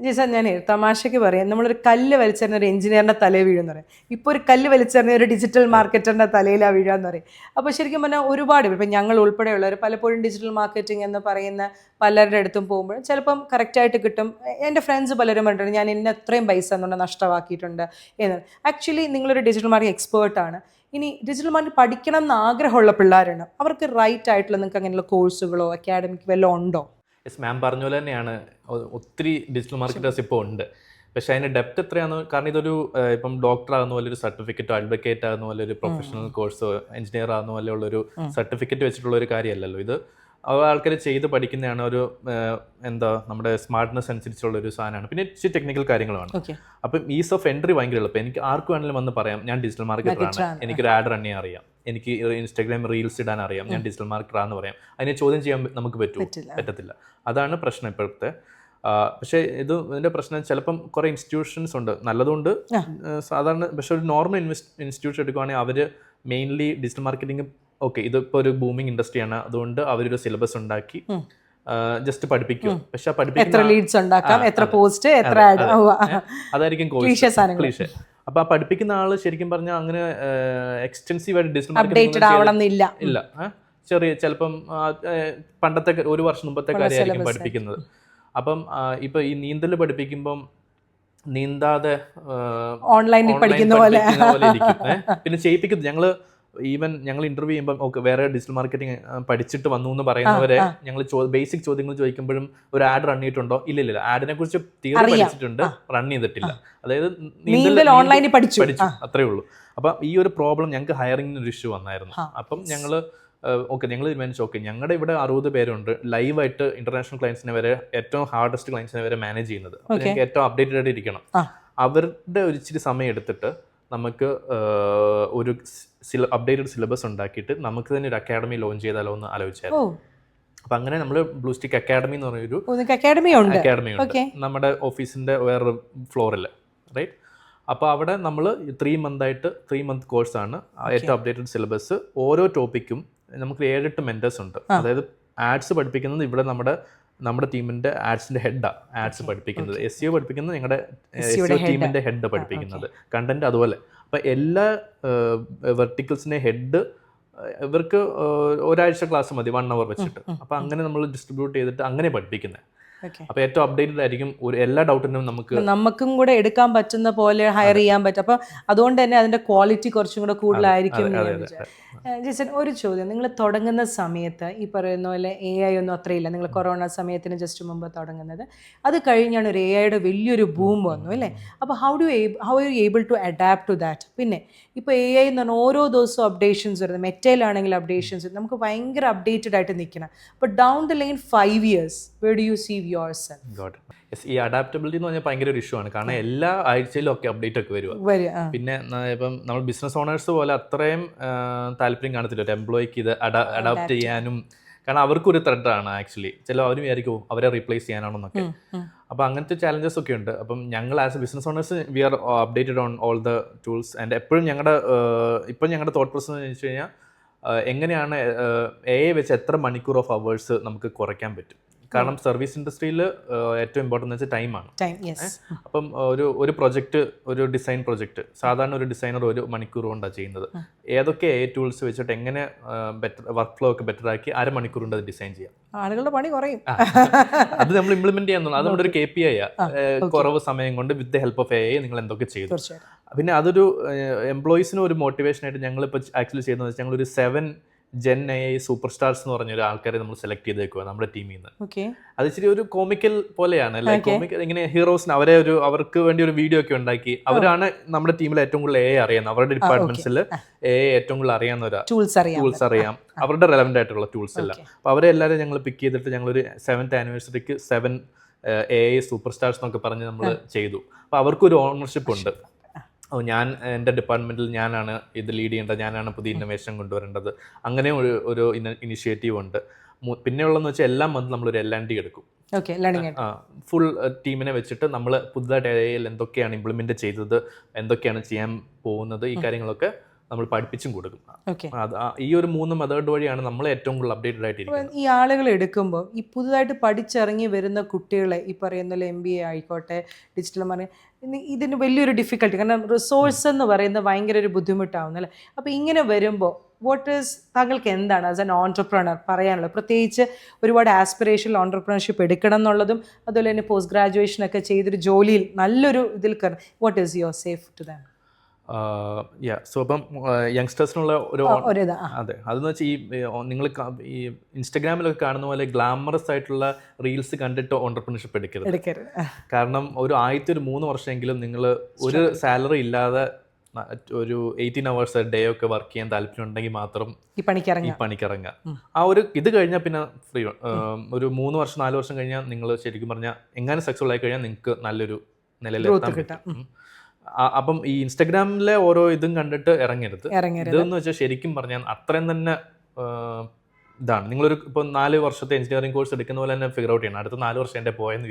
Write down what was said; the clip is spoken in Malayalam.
ജിസാൻ ഞാൻ തമാശയ്ക്ക് പറയാം, നമ്മളൊരു കല്ല് വലിച്ചെറിഞ്ഞ ഒരു എഞ്ചിനീയറിൻ്റെ തലയിൽ വീഴുമെന്ന് പറയും. ഇപ്പോൾ ഒരു കല്ല് വലിച്ചെറിഞ്ഞ ഒരു ഡിജിറ്റൽ മാർക്കറ്ററിൻ്റെ തലയിലാണ് വീഴുകയെന്ന് പറയും. അപ്പോൾ ശരിക്കും പറഞ്ഞാൽ ഒരുപാട് ഇപ്പം ഞങ്ങൾ ഉൾപ്പെടെയുള്ളവർ പലപ്പോഴും ഡിജിറ്റൽ മാർക്കറ്റിംഗ് എന്ന് പറയുന്ന പലരുടെ അടുത്തും പോകുമ്പോൾ ചിലപ്പം കറക്റ്റായിട്ട് കിട്ടും. എൻ്റെ ഫ്രണ്ട്സ് പലരും പറഞ്ഞിട്ടുണ്ട് ഞാൻ ഇന്ന എത്രയും പൈസ എന്നുകൊണ്ട് നഷ്ടമാക്കിയിട്ടുണ്ട് എന്ന്. ആക്ച്വലി നിങ്ങളൊരു ഡിജിറ്റൽ മാർക്കറ്റിംഗ് എക്സ്പേർട്ടാണ്. ഇനി ഡിജിറ്റൽ മാർക്കറ്റിംഗ് പഠിക്കണം എന്ന് ആഗ്രഹമുള്ള പിള്ളേരാണ്, അവർക്ക് റൈറ്റ് ആയിട്ടുള്ള നിങ്ങൾക്ക് അങ്ങനെയുള്ള കോഴ്സുകളോ അക്കാഡമിക് വല്ലതും ഉണ്ടോ? യെസ്, മാം പറഞ്ഞ പോലെ തന്നെയാണ്. ഒത്തിരി ഡിജിറ്റൽ മാർക്കറ്റേഴ്സ് ഇപ്പോൾ ഉണ്ട്. പക്ഷേ അതിൻ്റെ ഡെപ്ത് എത്രയാണെന്ന്, കാരണം ഇതൊരു ഇപ്പം ഡോക്ടർ ആകുന്ന പോലെ ഒരു സർട്ടിഫിക്കറ്റോ അഡ്വക്കേറ്റ് ആകുന്ന പോലെ ഒരു പ്രൊഫഷണൽ കോഴ്സോ എഞ്ചിനീയർ ആകുന്ന പോലെ ഉള്ളൊരു സർട്ടിഫിക്കറ്റ് വെച്ചിട്ടുള്ള ഒരു കാര്യമല്ലല്ലോ ഇത്. ആൾക്കാർ ചെയ്ത് പഠിക്കുന്നതാണ്. ഒരു എന്താ നമ്മുടെ സ്മാർട്ട്നെസ് അനുസരിച്ചുള്ള ഒരു സാധനമാണ്. പിന്നെ ഇച്ചിരി ടെക്നിക്കൽ കാര്യങ്ങളാണ്. അപ്പം ഈസ് ഓഫ് എൻട്രി ഭയങ്കര എളുപ്പം. എനിക്ക് ആർക്ക് വേണമെങ്കിലും വന്ന് പറയാം ഞാൻ ഡിജിറ്റൽ മാർക്കറ്ററാണ്, എനിക്കൊരു ആഡ് റൺ ചെയ്യാൻ അറിയാം, എനിക്ക് ഇൻസ്റ്റാഗ്രാം റീൽസ് ഇടാൻ അറിയാം, ഞാൻ ഡിജിറ്റൽ മാർക്കറ്ററാന്ന് പറയാം. അതിനെ ചോദ്യം ചെയ്യാൻ നമുക്ക് പറ്റത്തില്ല. അതാണ് പ്രശ്നം ഇപ്പോഴത്തെ. പക്ഷേ ഇതിൻ്റെ പ്രശ്നം ചിലപ്പം കുറേ ഇൻസ്റ്റിറ്റ്യൂഷൻസ് ഉണ്ട്, നല്ലതുകൊണ്ട് സാധാരണ. പക്ഷേ ഒരു നോർമൽ ഇൻസ്റ്റിറ്റ്യൂഷൻ എടുക്കുകയാണെങ്കിൽ അവർ മെയിൻലി ഡിജിറ്റൽ മാർക്കറ്റിംഗ് ഓക്കെ ഇതിപ്പോൾ ഒരു ബൂമിങ് ഇൻഡസ്ട്രിയാണ്, അതുകൊണ്ട് അവരൊരു സിലബസ് ഉണ്ടാക്കി ജസ്റ്റ് പഠിപ്പിക്കും. പക്ഷെ അതായിരിക്കും ക്ലീഷേ. അപ്പൊ ആ പഠിപ്പിക്കുന്ന ആള് ശരിക്കും പറഞ്ഞാൽ അങ്ങനെ എക്സ്റ്റെൻസീവ് ആയിട്ട് ഡിജിറ്റൽ മാർക്കറ്റിംഗ് ഇല്ല. ചെറിയ ചിലപ്പം പണ്ടത്തെ ഒരു വർഷം മുമ്പത്തെ കാര്യമായിരിക്കും പഠിപ്പിക്കുന്നത്. അപ്പം ഇപ്പൊ ഈ നീന്തൽ പഠിപ്പിക്കുമ്പം നീന്താതെ ഓൺലൈനിൽ പഠിക്കുന്ന പോലെ ഇരിക്കും. പിന്നെ ചെയ്യിപ്പിക്കുന്നത് ഞങ്ങൾ ഇന്റർവ്യൂ ചെയ്യുമ്പോൾ ഓക്കെ വേറെ ഡിജിറ്റൽ മാർക്കറ്റിംഗ് പഠിച്ചിട്ട് വന്നു എന്ന് പറയുന്നവരെ ഞങ്ങൾ ബേസിക് ചോദ്യങ്ങൾ ചോദിക്കുമ്പോഴും ഒരു ആഡ് റൺ ചെയ്തിട്ടുണ്ടോ? ഇല്ല. ആഡിനെ കുറിച്ച് തിയറി പഠിച്ചിട്ടുണ്ട്, റൺ ചെയ്തിട്ടില്ല. അതായത് ഓൺലൈനിൽ പഠിച്ചു, അത്രേ ഉള്ളൂ. അപ്പം ഈ ഒരു പ്രോബ്ലം ഞങ്ങൾക്ക് ഹയറിംഗിന് ഒരു ഇഷ്യൂ വന്നായിരുന്നു. അപ്പം ഞങ്ങൾ തീരുമാനിച്ചു ഓക്കെ ഞങ്ങളുടെ ഇവിടെ 60 പേരുണ്ട് ലൈവായിട്ട് ഇന്റർനാഷണൽ ക്ലയൻസിനെ വരെ, ഏറ്റവും ഹാർഡസ്റ്റ് ക്ലയൻസിനെ വരെ മാനേജ് ചെയ്യുന്നത്. അപ്പോൾ ഞങ്ങൾക്ക് ഏറ്റവും അപ്ഡേറ്റഡ് ആയിട്ട് ഇരിക്കണം. അവരുടെ ഒരു ഇച്ചിരി സമയം എടുത്തിട്ട് നമുക്ക് ഒരു അപ്ഡേറ്റഡ് സിലബസ് ഉണ്ടാക്കിയിട്ട് നമുക്ക് തന്നെ ഒരു അക്കാഡമി ലോഞ്ച് ചെയ്താലോ എന്ന് ആലോചിച്ചായിരുന്നു. അപ്പം അങ്ങനെ നമ്മൾ ബ്ലൂ സ്റ്റിക്ക് അക്കാഡമി എന്ന് പറഞ്ഞൊരു അക്കാഡമി ഉണ്ട് നമ്മുടെ ഓഫീസിൻ്റെ വേറൊരു ഫ്ലോറിൽ, റൈറ്റ്? അപ്പോൾ അവിടെ നമ്മൾ 3 മന്ത് കോഴ്സാണ്, ഏറ്റവും അപ്ഡേറ്റഡ് സിലബസ്. ഓരോ ടോപ്പിക്കും നമുക്ക് 7-8 മെൻറ്റേഴ്സ് ഉണ്ട്. അതായത് ആഡ്സ് പഠിപ്പിക്കുന്നത് ഇവിടെ നമ്മുടെ ടീമിന്റെ ആഡ്സിന്റെ ഹെഡാണ് ആഡ്സ് പഠിപ്പിക്കുന്നത്. SEO പഠിപ്പിക്കുന്നത് ഞങ്ങളുടെ SEO ടീമിന്റെ ഹെഡ് പഠിപ്പിക്കുന്നത്. കണ്ടന്റ് അതുപോലെ. അപ്പം എല്ലാ വെർട്ടിക്കൽസിന്റെ ഹെഡ് ഇവർക്ക് ഒരാഴ്ച ക്ലാസ് മതി, 1 hour വെച്ചിട്ട്. അപ്പം അങ്ങനെ നമ്മൾ ഡിസ്ട്രിബ്യൂട്ട് ചെയ്തിട്ട് അങ്ങനെ പഠിപ്പിക്കുന്നത്. അപ്പൊ ഏറ്റവും അപ്ഡേറ്റഡ് ആയിരിക്കും. എല്ലാ ഡൗട്ടിനും നമുക്കും കൂടെ എടുക്കാൻ പറ്റുന്ന പോലെ ഹയർ ചെയ്യാൻ പറ്റും. അപ്പൊ അതുകൊണ്ട് തന്നെ അതിന്റെ ക്വാളിറ്റി കുറച്ചും കൂടെ കൂടുതലായിരിക്കും. ജിസൻ, ഒരു ചോദ്യം, നിങ്ങൾ തുടങ്ങുന്ന സമയത്ത് ഈ പറയുന്ന പോലെ AI ഒന്നും അത്രയില്ല. നിങ്ങൾ കൊറോണ സമയത്തിന് ജസ്റ്റ് മുമ്പ് തുടങ്ങുന്നത്, അത് കഴിഞ്ഞാണ് ഒരു AIയുടെ വലിയൊരു ബൂം വന്നു അല്ലേ? അപ്പോൾ how are you able to adapt to that? പിന്നെ ഇപ്പോൾ AI എന്ന് പറഞ്ഞാൽ ഓരോ ദിവസവും അപ്ഡേഷൻസ് വരുന്നത്, മെറ്റയിലാണെങ്കിൽ അപ്ഡേഷൻസ്, നമുക്ക് ഭയങ്കര അപ്ഡേറ്റഡ് ആയിട്ട് നിൽക്കണം. അപ്പോൾ down the line 5 years where do you see yourself? ഈ അഡാപ്റ്റബിലിറ്റി എന്ന് പറഞ്ഞാൽ ഭയങ്കര ഒരു ഇഷ്യൂ ആണ്. കാരണം എല്ലാ ആഴ്ചയിലും ഒക്കെ അപ്ഡേറ്റ് ഒക്കെ വരിക. പിന്നെ ഇപ്പം നമ്മൾ ബിസിനസ് ഓണേഴ്സ് പോലെ അത്രയും താല്പര്യം കാണത്തില്ല ഒരു എംപ്ലോയിക്ക് ഇത് അഡാപ്റ്റ് ചെയ്യാനും. കാരണം അവർക്കൊരു ത്രെഡാണ് ആക്ച്വലി. അവരും വിചാരിക്കും അവരെ റീപ്ലേസ് ചെയ്യാനാണെന്നൊക്കെ. അപ്പോൾ അങ്ങനത്തെ ചാലഞ്ചസ് ഒക്കെ ഉണ്ട്. അപ്പം ഞങ്ങൾ as a business owners we are updated on all the tools. And എപ്പോഴും ഞങ്ങളുടെ തോട്ട് പ്രോസസ് എന്ന് വെച്ച് കഴിഞ്ഞാൽ എങ്ങനെയാണ് AI വെച്ച് എത്ര മണിക്കൂർ ഓഫ് അവേഴ്സ് നമുക്ക് കുറയ്ക്കാൻ പറ്റും. കാരണം സർവീസ് ഇൻഡസ്ട്രിയിൽ ഏറ്റവും ഇമ്പോർട്ടൻ്റ് വെച്ചാൽ ടൈമാണ്. അപ്പം ഒരു പ്രൊജക്റ്റ്, ഒരു ഡിസൈൻ പ്രൊജക്റ്റ് സാധാരണ ഒരു ഡിസൈനർ 1 മണിക്കൂർ കൊണ്ടാണ് ചെയ്യുന്നത്. ഏതൊക്കെ AI ടൂൾസ് വെച്ചിട്ട് എങ്ങനെ വർക്ക് ഫ്ലോ ഒക്കെ ബെറ്റർ ആക്കി 1/2 മണിക്കൂർ കൊണ്ട് അത് ഡിസൈൻ ചെയ്യാം. ആളുകളുടെ പണി കുറയും. അത് നമ്മൾ ഇംപ്ലിമെന്റ് ചെയ്യാന്നുള്ളത് അത് നമ്മുടെ ഒരു KPI കുറവ് സമയം കൊണ്ട് with the help of AI നിങ്ങൾ എന്തൊക്കെ ചെയ്തു. പിന്നെ അതൊരു എംപ്ലോയീസിന് ഒരു മോട്ടിവേഷൻ ആയിട്ട് ഞങ്ങളിപ്പോൾ ആക്ച്വലി ചെയ്യുന്നത് വെച്ചാൽ ഞങ്ങളൊരു 7 Gen AI സൂപ്പർ സ്റ്റാർസ് എന്ന് പറഞ്ഞൊരു ആൾക്കാരെ നമ്മൾ സെലക്ട് ചെയ്തേക്കുക നമ്മുടെ ടീമിൽ നിന്ന്. അത് ഇച്ചിരി ഒരു കോമിക്കൽ പോലെയാണ്. കോമിക്കൽ ഇങ്ങനെ ഹീറോസിന് അവർക്ക് വേണ്ടി ഒരു വീഡിയോ ഒക്കെ ഉണ്ടാക്കി. അവരാണ് നമ്മുടെ ടീമിൽ ഏറ്റവും കൂടുതൽ AI അറിയാവുന്ന, അവരുടെ ഡിപ്പാർട്ട്മെന്റ്സിൽ AI ഏറ്റവും കൂടുതൽ അറിയാവുന്ന ടൂൾസ് അറിയാം, അവരുടെ റെലവെന്റ് ആയിട്ടുള്ള ടൂൾസ് എല്ലാം. അപ്പോൾ അവരെ എല്ലാവരും ഞങ്ങൾ പിക്ക് ചെയ്തിട്ട് ഞങ്ങളൊരു 7th ആനിവേഴ്സറിക്ക് 7 AI സൂപ്പർ സ്റ്റാർസ് എന്നൊക്കെ പറഞ്ഞ് നമ്മൾ ചെയ്തു. അപ്പോൾ അവർക്കൊരു ഓണർഷിപ്പ് ഉണ്ട്. ഞാൻ എൻ്റെ ഡിപ്പാർട്ട്മെൻറ്റിൽ ഞാനാണ് ഇത് ലീഡ് ചെയ്യേണ്ടത്, ഞാനാണ് പുതിയ ഇന്നോവേഷൻ കൊണ്ടുവരേണ്ടത്. അങ്ങനെ ഒരു ഇനിഷ്യേറ്റീവ് ഉണ്ട്. പിന്നെയുള്ളതെന്ന് വെച്ചാൽ എല്ലാ മന്ത് നമ്മളൊരു L&D എടുക്കും. ഫുൾ ടീമിനെ വെച്ചിട്ട് നമ്മൾ പുതുതായിട്ട് AI എന്തൊക്കെയാണ് ഇംപ്ലിമെൻറ്റ് ചെയ്തത്, എന്തൊക്കെയാണ് ചെയ്യാൻ പോകുന്നത്, ഈ കാര്യങ്ങളൊക്കെ നമ്മൾ പഠിപ്പിച്ചും കൊടുക്കും. ഓക്കെ. ഈ ഒരു 3 മെത്തേഡ് വഴിയാണ് നമ്മൾ ഏറ്റവും കൂടുതൽ അപ്ഡേറ്റഡ് ആയിട്ടിരിക്കുന്നത്. ഈ ആളുകൾ എടുക്കുമ്പോൾ ഈ പുതുതായിട്ട് പഠിച്ചിറങ്ങി വരുന്ന കുട്ടികളെ ഈ പറയുന്ന MBA ആയിക്കോട്ടെ, ഡിജിറ്റൽ മാർക്കറ്റിംഗ്, ഇതിന് വലിയൊരു ഡിഫിക്കൽട്ടി, കാരണം റിസോഴ്സ് എന്ന് പറയുന്നത് ഭയങ്കര ഒരു ബുദ്ധിമുട്ടാവുന്നു അല്ലേ? അപ്പോൾ ഇങ്ങനെ വരുമ്പോൾ താങ്കൾക്ക് എന്താണ് ആസ് എൻ ഓൺടർപ്രണർ പറയാനുള്ളത്? പ്രത്യേകിച്ച് ഒരുപാട് ആസ്പിറേഷണൽ ഓൺടർപ്രണർഷിപ്പ് എടുക്കണം എന്നുള്ളതും അതുപോലെ തന്നെ പോസ്റ്റ് ഗ്രാജുവേഷനൊക്കെ ചെയ്തൊരു ജോലിയിൽ നല്ലൊരു ഇതിൽ കയറണം. What is your safe to them? So അപ്പം യങ്സ്റ്റേഴ്സിനുള്ള ഒരു ഒരിതാ. അതെ, അതെന്ന് വെച്ചാൽ നിങ്ങൾ ഈ ഇൻസ്റ്റഗ്രാമിലൊക്കെ കാണുന്ന പോലെ ഗ്ലാമറസ് ആയിട്ടുള്ള റീൽസ് കണ്ടിട്ട് ഓൺടർപ്രണർഷിപ്പ് എടുക്കരുത്. കാരണം ആദ്യത്തെ ഒരു 3 വർഷമെങ്കിലും നിങ്ങൾ ഒരു സാലറി ഇല്ലാതെ ഒരു 18 hours ഡേ ഒക്കെ വർക്ക് ചെയ്യാൻ താല്പര്യം ഉണ്ടെങ്കിൽ മാത്രം ഈ പണിക്കിറങ്ങുക. ആ ഒരു ഇത് കഴിഞ്ഞാൽ പിന്നെ ഫ്രീ. ഒരു 3 വർഷം 4 വർഷം കഴിഞ്ഞാൽ നിങ്ങൾ ശരിക്കും പറഞ്ഞാൽ എങ്ങനെ സക്സസ്ഫുൾ ആയി കഴിഞ്ഞാൽ നിങ്ങൾക്ക് നല്ലൊരു നിലയിലെത്താൻ പറ്റും. അപ്പം ഈ ഇൻസ്റ്റഗ്രാമിലെ ഓരോ ഇതും കണ്ടിട്ട് ഇറങ്ങരുത്. ഇതെന്ന് വെച്ചാൽ ശരിക്കും പറഞ്ഞാൽ അത്രയും തന്നെ ഇതാണ്. നിങ്ങളൊരു ഇപ്പോൾ 4 വർഷത്തെ എഞ്ചിനീയറിംഗ് കോഴ്സ് എടുക്കുന്ന പോലെ തന്നെ ഫിഗർ ഔട്ട് ചെയ്യണം അടുത്ത 4 വർഷം എൻ്റെ പോയെന്ന്